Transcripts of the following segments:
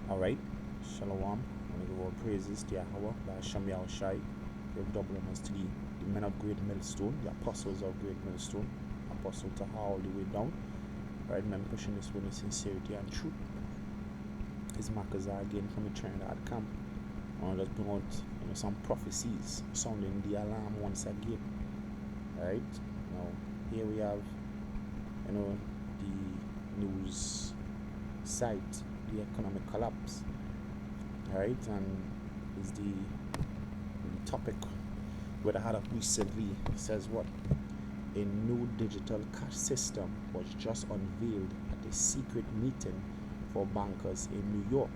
Alright, Shalom. I want to give all praises to Yahweh by Hashem Yahushai. Give double honors to the men of Great Millstone, the apostles of Great Millstone, Apostle Taha all the way down. Right, men pushing this with sincerity and truth. His markers are again from the Trinidad camp. I want to just bring out some prophecies sounding the alarm once again. Right, now here we have the news site, the economic collapse. Right, and is the topic where I had up recently. It says what? A new digital cash system was just unveiled at a secret meeting for bankers in New York.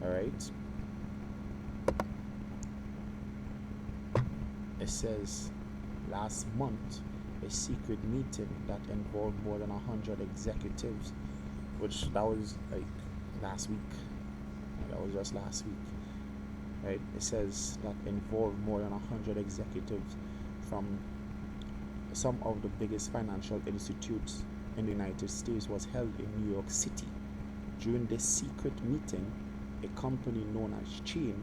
Alright. It says last month a secret meeting that involved more than 100 executives, which that was like last week. That was just last week. Right? It says that involved more than 100 executives from some of the biggest financial institutes in the United States was held in New York City. During this secret meeting, a company known as Chain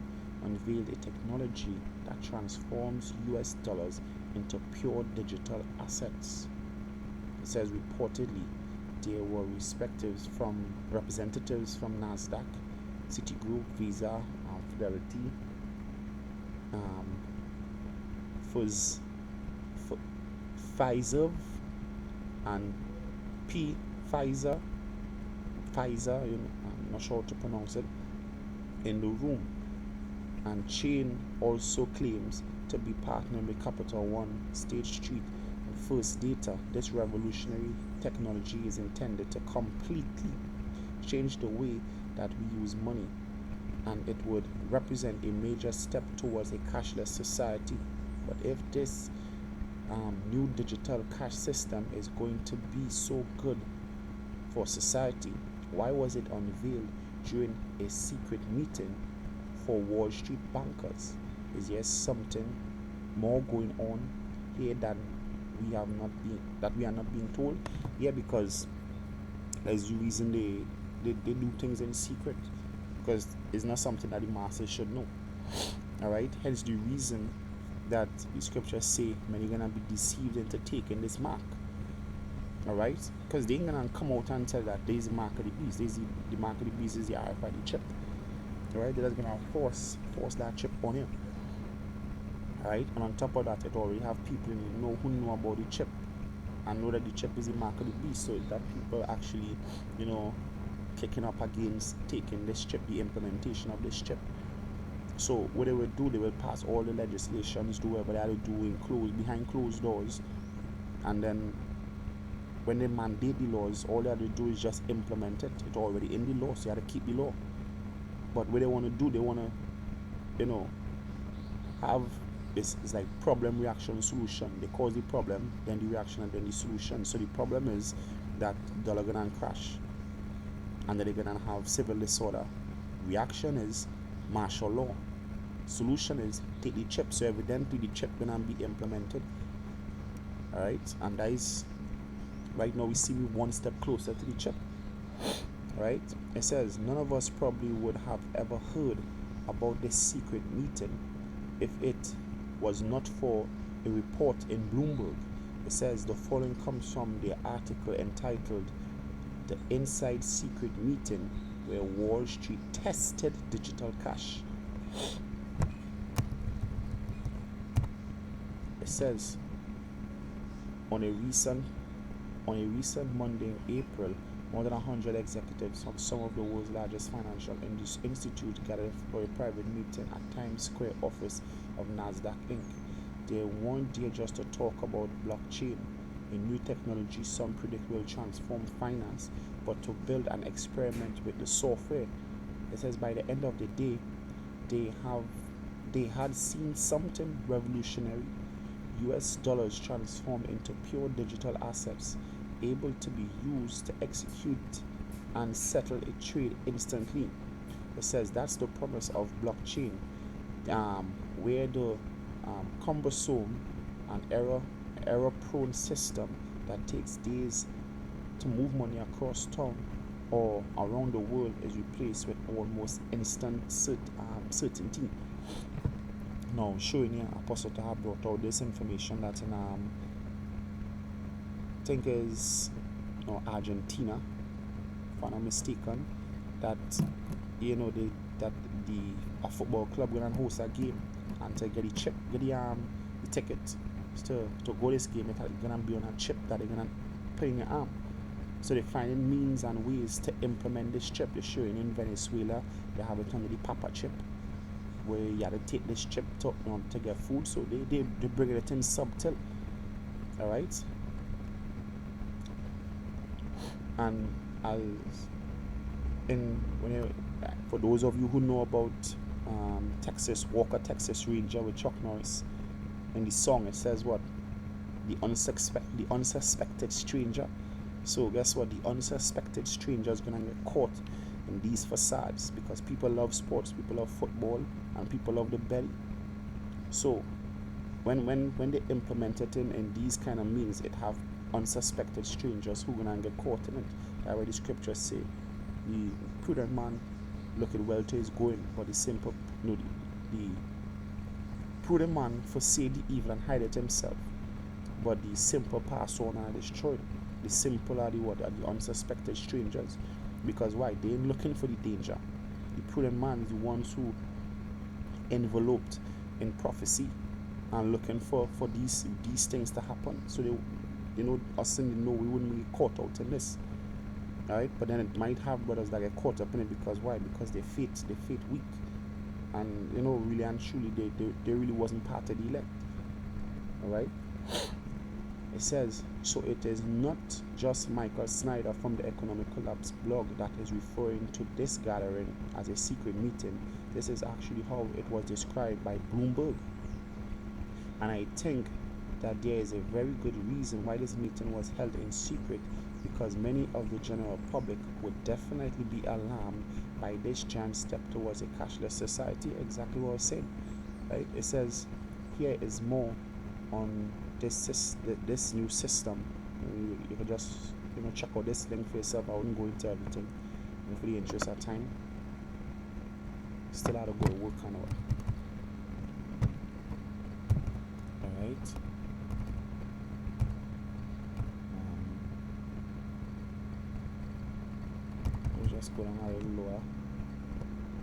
unveiled a technology that transforms US dollars into pure digital assets. It says reportedly there were representatives from NASDAQ, Citigroup, Visa, Fidelity, Pfizer, and Pfizer, I'm not sure how to pronounce it, in the room. And Chain also claims to be partnering with Capital One, State Street, and First Data. This revolutionary technology is intended to completely change the way that we use money, and it would represent a major step towards a cashless society. But if this new digital cash system is going to be so good for society, why was it unveiled during a secret meeting for Wall Street bankers? Is there something more going on here that we are not being told? Yeah, because there's the reason they do things in secret, because it's not something that the masses should know. Alright, hence the reason that the scriptures say many gonna be deceived into taking this mark. Alright, because they ain't gonna come out and tell that there's the mark of the beast. The mark of the beast is the RFID chip. Alright, they're just gonna force that chip on you. Alright, and on top of that, it already have people who know about the chip and know that the chip is the mark of the beast. So that people actually kicking up against taking this chip, the implementation of this chip. So what they will do, they will pass all the legislations, do whatever they have to do behind closed doors, and then when they mandate the laws, all they have to do is just implement it. It's already in the law, so you have to keep the law. But what they want to do, they want to have this is like problem, reaction, solution. They cause the problem, then the reaction, and then the solution. So the problem is that dollar gonna crash, and then they're gonna have civil disorder. Reaction is martial law. Solution is take the chip. So evidently the chip gonna be implemented. Alright, and that is right now we see me one step closer to the chip. Right? It says none of us probably would have ever heard about this secret meeting if it was not for a report in Bloomberg. It says the following comes from the article entitled "The Inside Secret Meeting Where Wall Street Tested Digital Cash." It says on a recent Monday in April, more than 100 executives from some of the world's largest financial institutes gathered for a private meeting at Times Square office of NASDAQ Inc. They weren't there just to talk about blockchain, a new technology some predict will transform finance, but to build an experiment with the software. It says by the end of the day, they had seen something revolutionary. US dollars transformed into pure digital assets, able to be used to execute and settle a trade instantly. It says that's the promise of blockchain, where the cumbersome and error-prone system that takes days to move money across town or around the world is replaced with almost instant certainty. Now, showing you Apostle have brought out this information that in I think is Argentina, if I'm not mistaken, that that the a football club gonna host a game, and to get the chip, get the ticket to go this game, it's gonna be on a chip that they're gonna put in your arm. So they're finding means and ways to implement this chip. They're showing in Venezuela they have it under the Papa chip, where you have to take this chip to get food. So they bring it in subtle. Alright? And for those of you who know about Texas Ranger with Chuck Norris, in the song it says what? The unsuspected stranger. So guess what? The unsuspected stranger is gonna get caught in these facades, because people love sports, people love football, and people love the belly. So when they implement it in these kind of means, it have unsuspected strangers who gonna get caught in it. That's why the scriptures say the prudent man looketh well to his going, but the prudent man foresee the evil and hide it himself, but the simple pass on and are destroyed. The simple are the unsuspected strangers. Because why? They ain't looking for the danger. The prudent man is the ones who enveloped in prophecy and looking for these things to happen. So they us in the know we wouldn't be caught out in this. Alright? But then it might have brothers that get caught up in it, because why? Because their faith weak. And really and truly they really wasn't part of the elect. Alright? It says, so it is not just Michael Snyder from the Economic Collapse blog that is referring to this gathering as a secret meeting. This is actually how it was described by Bloomberg. And I think that there is a very good reason why this meeting was held in secret, because many of the general public would definitely be alarmed by this giant step towards a cashless society. Exactly what I was saying. Right? It says, here is more on this new system. You could just check out this link for yourself. I wouldn't go into everything, and for the interest of time, still had to go to work kind of way. Alright, we'll just go down a little lower.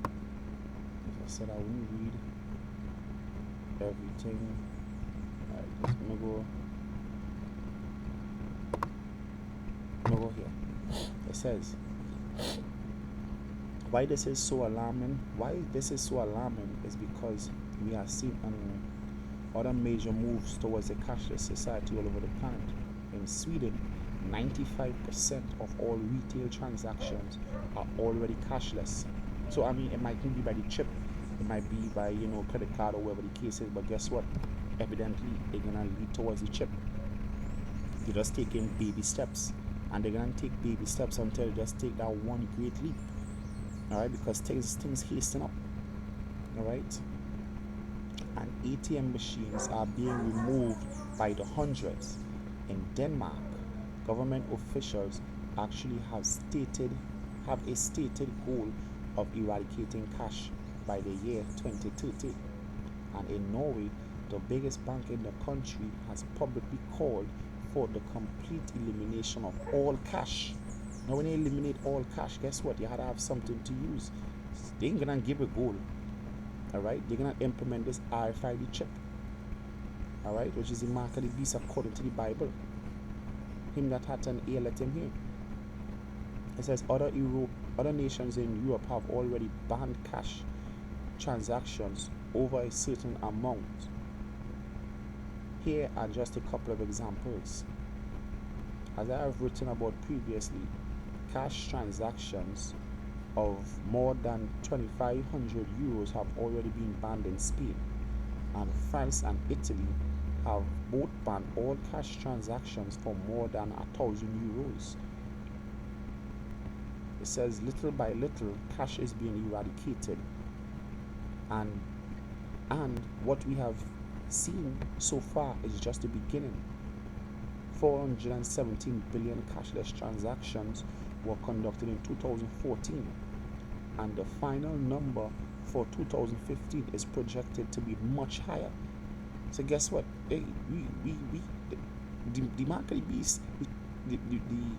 As I said, I wouldn't read everything. Just gonna go here. It says, why this is so alarming is because we have seen other major moves towards a cashless society all over the planet. In Sweden, 95% of all retail transactions are already cashless. So it might not be by the chip, it might be by credit card or whatever the case is, but guess what? Evidently they're gonna lead towards the chip. They're just taking baby steps, and they're gonna take baby steps until they just take that one great leap. Alright, because things hasten up. Alright, and ATM machines are being removed by the hundreds. In Denmark, government officials actually have a stated goal of eradicating cash by the year 2030. And in Norway, the biggest bank in the country has publicly called for the complete elimination of all cash. Now, when you eliminate all cash, guess what? You had to have something to use. They ain't gonna give a goal. Alright? They're gonna implement this RFID chip. Alright? Which is the mark of the beast according to the Bible. Him that hath an ear, let him hear. It says other nations in Europe have already banned cash transactions over a certain amount. Here are just a couple of examples. As I have written about previously, cash transactions of more than 2,500 euros have already been banned in Spain, and France and Italy have both banned all cash transactions for more than 1,000 euros. It says little by little cash is being eradicated, and what we have seen so far is just the beginning. 417 billion cashless transactions were conducted in 2014, and the final number for 2015 is projected to be much higher. So guess what? Hey, the mark of the beast, the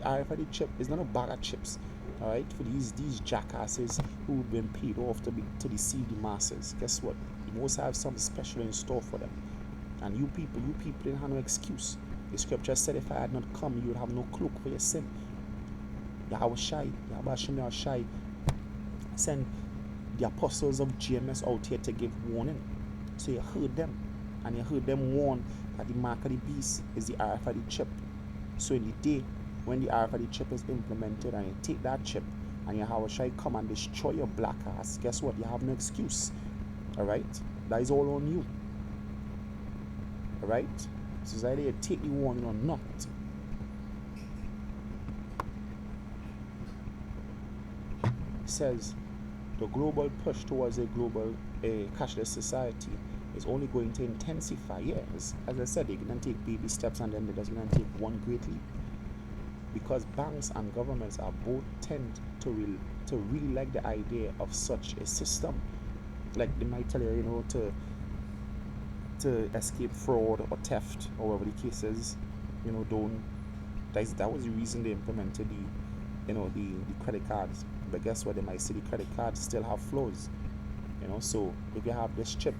RFID chip is not a bag of chips, all right? For these jackasses who've been paid off to deceive the masses. Guess what? You must have something special in store for them. And you people didn't have no excuse. The scripture said, if I had not come, you would have no cloak for your sin. Yahweh Shai send the apostles of GMS out here to give warning. So you heard them, and you heard them warn that the mark of the beast is the RFID chip. So in the day when the RFID chip is implemented and you take that chip and Yahweh Shai come and destroy your black ass, guess what? You have no excuse. Alright? That is all on you. Alright? So it's either you take the warning or not. It says the global push towards a cashless society is only going to intensify. Yes, as I said, they're going to take baby steps and then they're just going to take one great leap. Because banks and governments are both tend to really like the idea of such a system. Like they might tell you, to escape fraud or theft or whatever the case is, don't. That was the reason they implemented the credit cards. But guess what? They might say the credit cards still have flaws. So if you have this chip,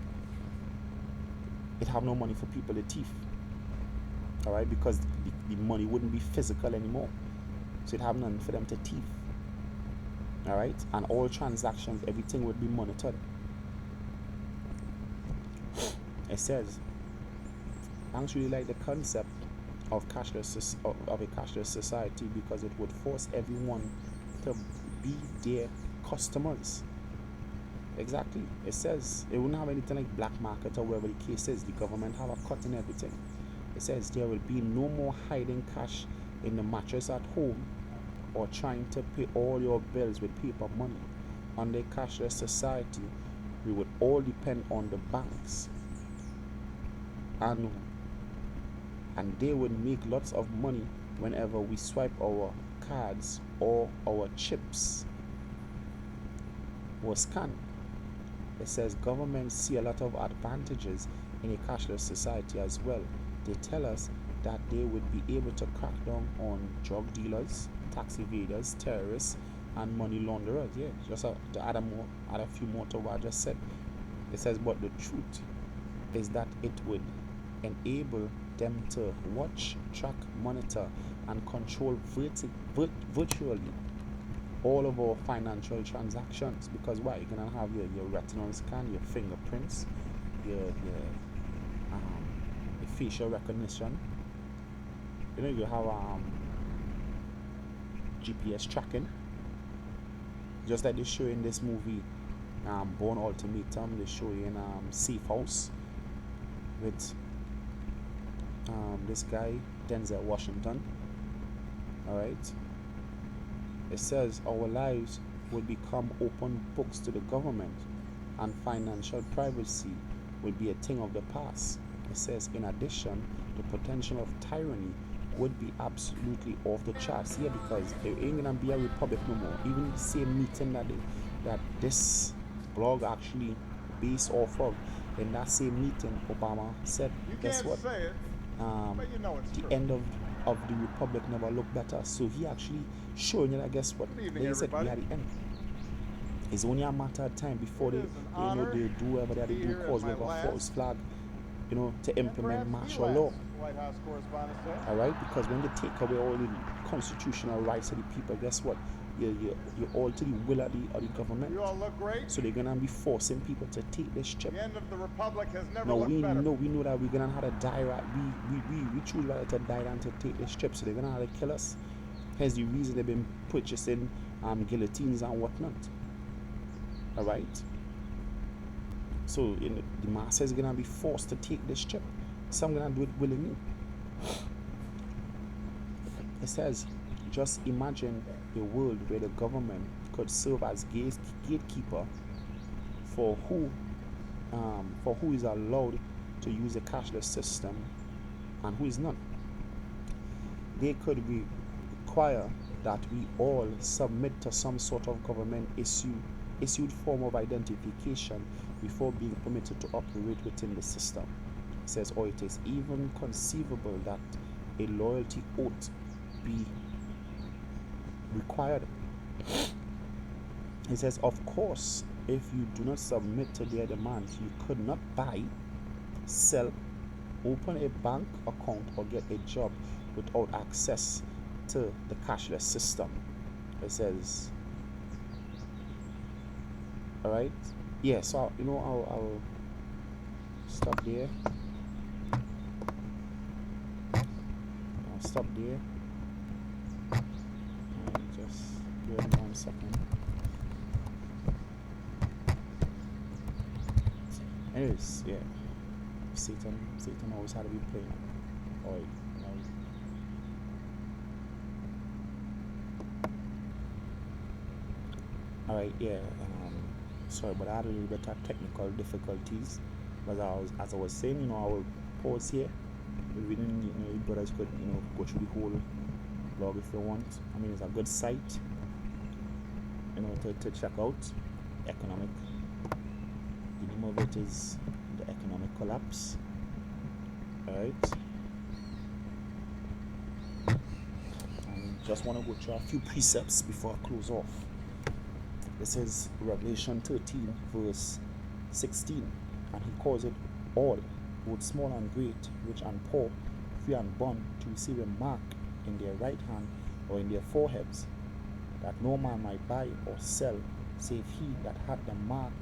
it have no money for people to thief. Alright, because the money wouldn't be physical anymore. So it have none for them to thief. Alright? And all transactions, everything would be monitored. It says banks really like the concept of a cashless society because it would force everyone to be their customers. Exactly. It says it wouldn't have anything like black market or whatever the case is. The government have a cut in everything. It says there will be no more hiding cash in the mattress at home or trying to pay all your bills with paper money. Under a cashless society, we would all depend on the banks. And they would make lots of money whenever we swipe our cards or our chips or scan. It says governments see a lot of advantages in a cashless society as well. They tell us that they would be able to crack down on drug dealers, tax evaders, terrorists, and money launderers. Yeah, just to add a few more to what I just said. It says, but the truth is that it would enable them to watch, track, monitor, and control virtually all of our financial transactions. Because why? You're gonna have your retinal scan, your fingerprints, your facial recognition. You have GPS tracking, just like they show in this movie, Born Ultimatum. They show you in Safe House with this guy Denzel Washington. All right. It says our lives will become open books to the government, and financial privacy will be a thing of the past. It says, in addition, the potential of tyranny would be absolutely off the charts. Yeah, because there ain't gonna be a republic no more. Even the same meeting that this blog actually based off of, in that same meeting, Obama said, guess what? The end of the republic never looked better. So he actually showing you that, guess what? They said we are the end. It's only a matter of time before they do whatever they do, cause with a false flag, to implement martial law. All right, because when they take away all the constitutional rights of the people, guess what? You're all to the will of the government. You all look great. So they're gonna be forcing people to take this chip. The end of the republic has never Now looked better. we know that we're gonna have to die. Right? We choose rather to die than to take this chip. So they're gonna have to kill us. Hence the reason they've been purchasing guillotines and whatnot. All right. So the masses are gonna be forced to take this chip. Some gonna do it willingly. It says, just imagine a world where the government could serve as gatekeeper for who is allowed to use a cashless system and who is not. They could require that we all submit to some sort of government issued form of identification before being permitted to operate within the system. It says, or it is even conceivable that a loyalty oath be required. It says, of course, if you do not submit to their demands, you could not buy, sell, open a bank account, or get a job without access to the cashless system. It says, all right, yeah. So I'll stop there. I'll stop there. Just give me 1 second. Anyways, yeah. Satan always had to be playing. Alright, Alright, yeah. Sorry, but I had a little bit of technical difficulties. But as I was saying, I will pause here. We didn't, you brothers could, go through the whole blog if you want. I mean, it's a good site, to check out. Economic. The name of it is The Economic Collapse. Alright. And just want to go through a few precepts before I close off. This is Revelation 13, verse 16. And he calls it all, both small and great, rich and poor, free and bond, to receive a mark in their right hand or in their foreheads, that no man might buy or sell, save he that had the mark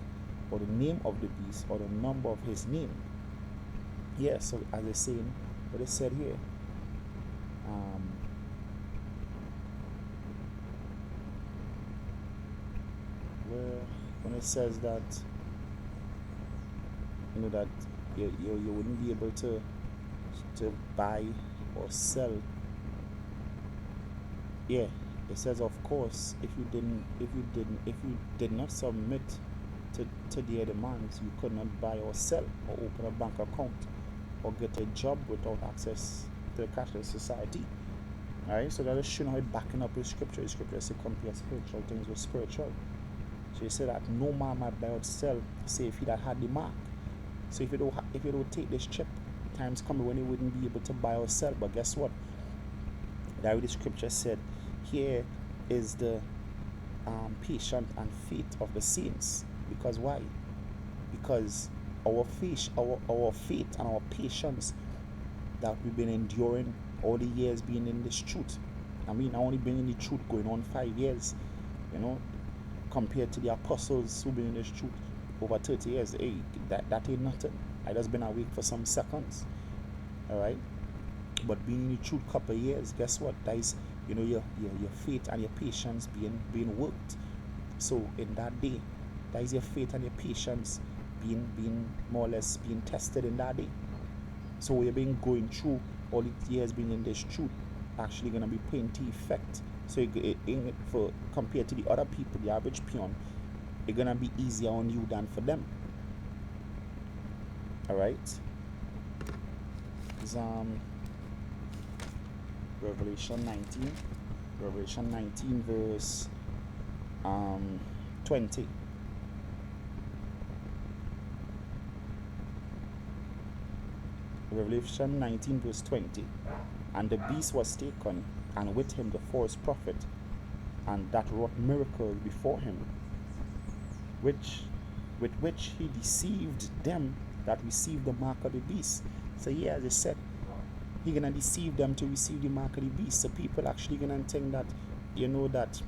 or the name of the beast or the number of his name. Yeah, so as I saying, what it said here, where when it says that that you wouldn't be able to buy or sell. Yeah, it says, of course, if you did not submit to their demands, you could not buy or sell or open a bank account or get a job without access to the cashless society. Alright, so that is showing how it backing up with scripture. The scripture says compare spiritual things with spiritual. So he said that no man might buy or sell save he that had the mark. So if you don't take this chip, times coming when you wouldn't be able to buy or sell. But guess what? That way the scripture said, here is the patience and faith of the saints. Because why? Because our faith and our patience that we've been enduring all the years being in this truth. I mean, I only been in the truth going on 5 years, compared to the apostles who've been in this truth over 30 years. Hey, that ain't nothing. I just been awake for some seconds. Alright? But being in the truth couple of years, guess what? That is, your faith and your patience being worked. So in that day, that is your faith and your patience being more or less being tested in that day. So we've been going through all the years being in this truth, actually gonna be putting to effect. So for compared to the other people, the average peon, it's gonna be easier on you than for them. Alright? It's Revelation 19 verse 20. Revelation 19 verse 20. And the beast was taken, and with him the false prophet, and that wrought miracles before him, with which he deceived them that received the mark of the beast. So yeah, as I said, he gonna deceive them to receive the mark of the beast. So people actually gonna think that that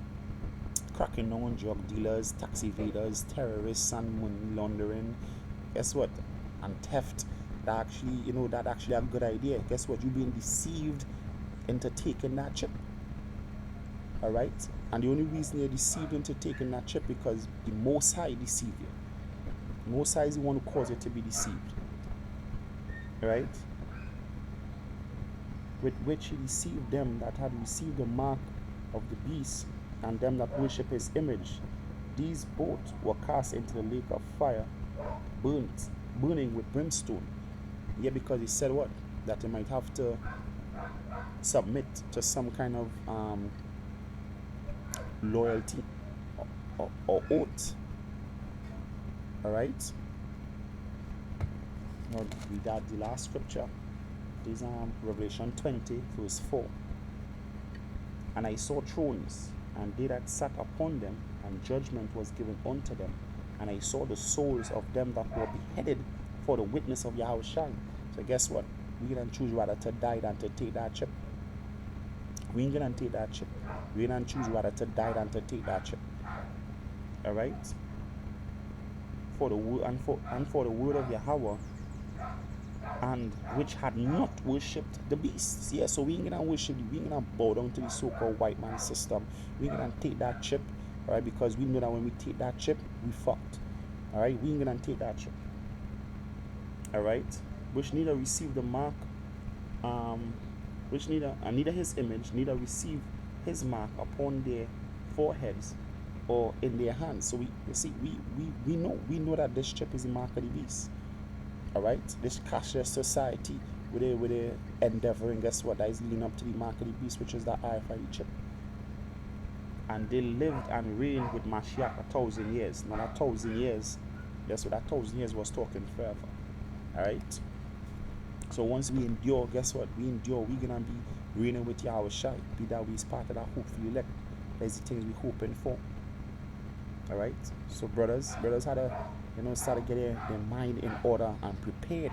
cracking down on drug dealers, tax evaders, terrorists, and money laundering, guess what, and theft, that actually a good idea. Guess what? You're being deceived into taking that chip. Alright? And the only reason you're deceived into taking that chip because the Most High deceived you. The Most High is the one who caused you to be deceived. Alright? With which he deceived them that had received the mark of the beast, and them that worship his image. These both were cast into the lake of fire, burning with brimstone. Yeah, because he said what? That they might have to submit to some kind of loyalty, or oath. All right. Now read that the last scripture. This is Revelation 20, verse 4. And I saw thrones, and they that sat upon them, and judgment was given unto them. And I saw the souls of them that were beheaded for the witness of Yahushua. So guess what? We can choose rather to die than to take that chip. We ain't gonna take that chip. We can choose rather to die than to take that chip. All right. For the word and for the word of Yahweh, and which had not worshipped the beasts. Yeah, so we ain't gonna worship, we ain't gonna bow down to the so-called white man system. We ain't gonna take that chip, all right? Because we know that when we take that chip, we fucked. All right, we ain't gonna take that chip. All right, which neither receive the mark, which neither his image, neither receive his mark upon their foreheads or in their hands. So we know that this chip is the mark of the beast. All right, this cashless society with a endeavoring, guess what, that is leading up to the mark of the beast, which is the RFID chip. And they lived and reigned with Mashiach 1,000 years. Not 1,000 years. Guess what? 1,000 years was talking forever. All right. So once we endure, guess what? We endure. We're gonna be reigning with Yahushua. Be that we part of that hopeful elect. That's the things we're hoping for. All right. So brothers had to, start to get their mind in order and prepared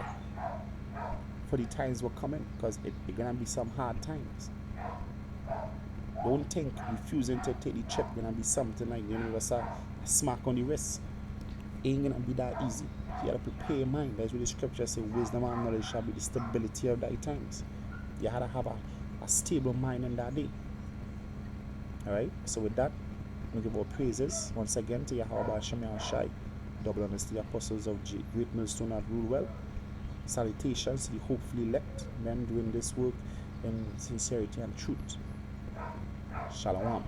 for the times we're coming, because it's gonna be some hard times. Don't think refusing to take the chip gonna be something like just a smack on the wrist. Ain't gonna be that easy. You gotta prepare your mind. That's what the scripture says, wisdom and knowledge shall be the stability of thy times. You gotta have a stable mind in that day. Alright, so with that, we give our praises once again to Yahweh Shem Shai, double honors to the apostles of Great Millstone that rule well. Salutations to the hopefully elect men doing this work in sincerity and truth. Shalom.